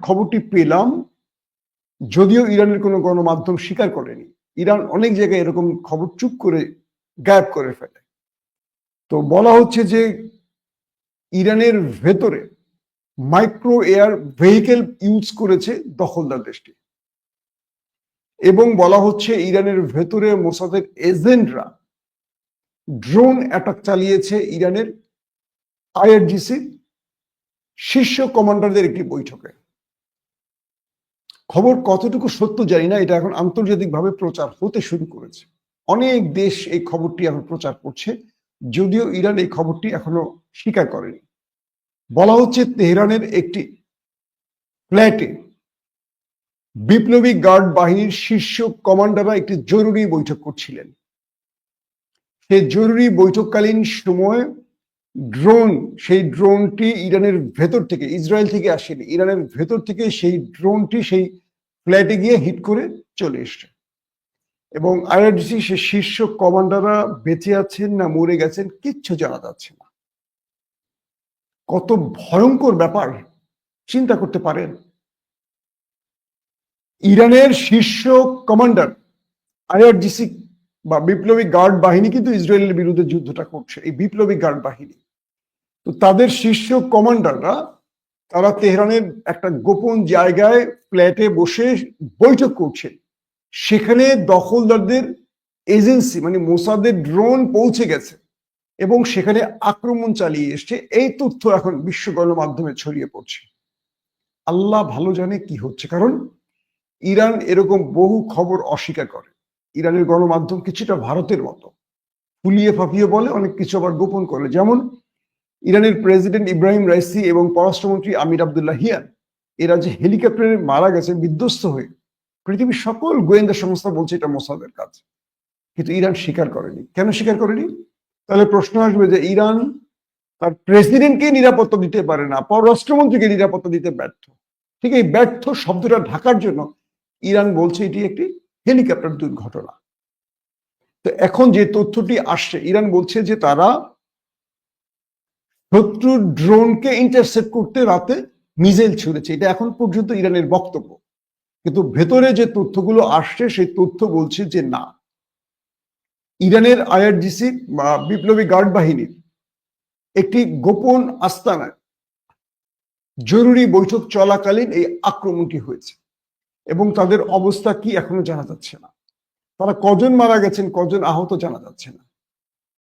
খবরটি পেলাম, যদিও ইরানের কোনো গণমাধ্যম স্বীকার করেনি। ইরান অনেক জায়গায় এরকম খবর চুপ করে গায়েব করে ফেলে। তো বলা হচ্ছে যে ইরানের ভেতরে মাইক্রো এয়ার ভেহিকেল ইউজ করেছে দখলদার দেশটি, এবং বলা হচ্ছে ইরানের ভেতরে মোসাদের এজেন্টরা ড্রোন অ্যাটাক চালিয়েছে ইরানের আইআরজিসি শীর্ষ কমান্ডারদের একটি বৈঠকে। খবর কতটুকু সত্য জানি না, এটা এখন আন্তর্জাতিকভাবে প্রচার হতে শুরু করেছে। অনেক দেশ এই খবরটি এখন প্রচার করছে, যদিও ইরান এই খবরটি এখনো স্বীকার করেনি। বলা হচ্ছে তেহরানের একটি ফ্ল্যাটে বিপ্লবী গার্ড বাহিনীর শীর্ষ কমান্ডাররা একটি জরুরি বৈঠক করছিলেন। সেই জরুরি বৈঠককালীন সময় সেই ড্রোনটি ইরানের ভেতর থেকে, ইসরায়েল থেকে আসেনি, ইরানের ভেতর থেকে সেই ড্রোনটি সেই ফ্ল্যাটে গিয়ে হিট করে চলে এসছে। এবং আইআরজিসি সে শীর্ষ কমান্ডাররা বেঁচে আছেন না মরে গেছেন কিচ্ছু জানা যাচ্ছে না। কত ভয়ঙ্কর ব্যাপার চিন্তা করতে পারেন। ইরানের শীর্ষ কমান্ডার আইআরজিসি বা বিপ্লবী গার্ড বাহিনী কিন্তু ইসরায়েলের বিরুদ্ধে যুদ্ধটা করছে, এই বিপ্লবী গার্ড বাহিনী। তো তাদের শীর্ষ কমান্ডাররা তারা তেহরানের একটা গোপন জায়গায় ফ্ল্যাটে বসে বৈঠক করছে। সেখানে দখলদারদের এজেন্সি মানে মোসাদের ড্রোন পৌঁছে গেছে এবং সেখানে আক্রমণ চালিয়ে এসছে। এই তথ্য এখন বিশ্ব গণমাধ্যমে ছড়িয়ে পড়ছে। আল্লাহ ভালো জানে কি হচ্ছে, কারণ ইরান এরকম বহু খবর অস্বীকার করে। ইরানের গণমাধ্যম কিছুটা ভারতের মতো ফুলিয়ে ফাঁপিয়ে বলে, অনেক কিছু আবার গোপন করে। যেমন ইরানের প্রেসিডেন্ট ইব্রাহিম রাইসি এবং পররাষ্ট্রমন্ত্রী আমির আবদুল্লাহিয়ান এরা যে হেলিকপ্টারে মারা গেছে বিধ্বস্ত হয়ে, পৃথিবীর সকল গোয়েন্দা সংস্থা বলছে এটা মোসাদের কাজ, কিন্তু ইরান স্বীকার করেনি। কেন স্বীকার করেনি? তাহলে প্রশ্ন আসবে যে ইরান তার প্রেসিডেন্টকে নিরাপত্তা দিতে পারে না, পররাষ্ট্রমন্ত্রীকে নিরাপত্তা দিতে ব্যর্থ। ঠিক এই ব্যর্থ শব্দটা ঢাকার জন্য ইরান বলছে এটি একটি হেলিকপ্টার দুর্ঘটনা। তো এখন যে তথ্যটি আসছে, ইরান বলছে যে তারা শত্রুর ড্রোনকে ইন্টারসেপ্ট করতে রাতে মিসাইল ছুড়েছে। এটা এখন পর্যন্ত ইরানের বক্তব্য, কিন্তু ভেতরে যে তথ্যগুলো আসছে সেই তথ্য বলছে যে না, ইরানের আইআরজিসি বা বিপ্লবী গার্ড বাহিনীর একটি গোপন আস্তানায় জরুরি বৈঠক চলাকালীন এই আক্রমণটি হয়েছে এবং তাদের অবস্থা কি এখনো জানা যাচ্ছে না। তারা কজন মারা গেছেন, কজন আহত জানা যাচ্ছে না।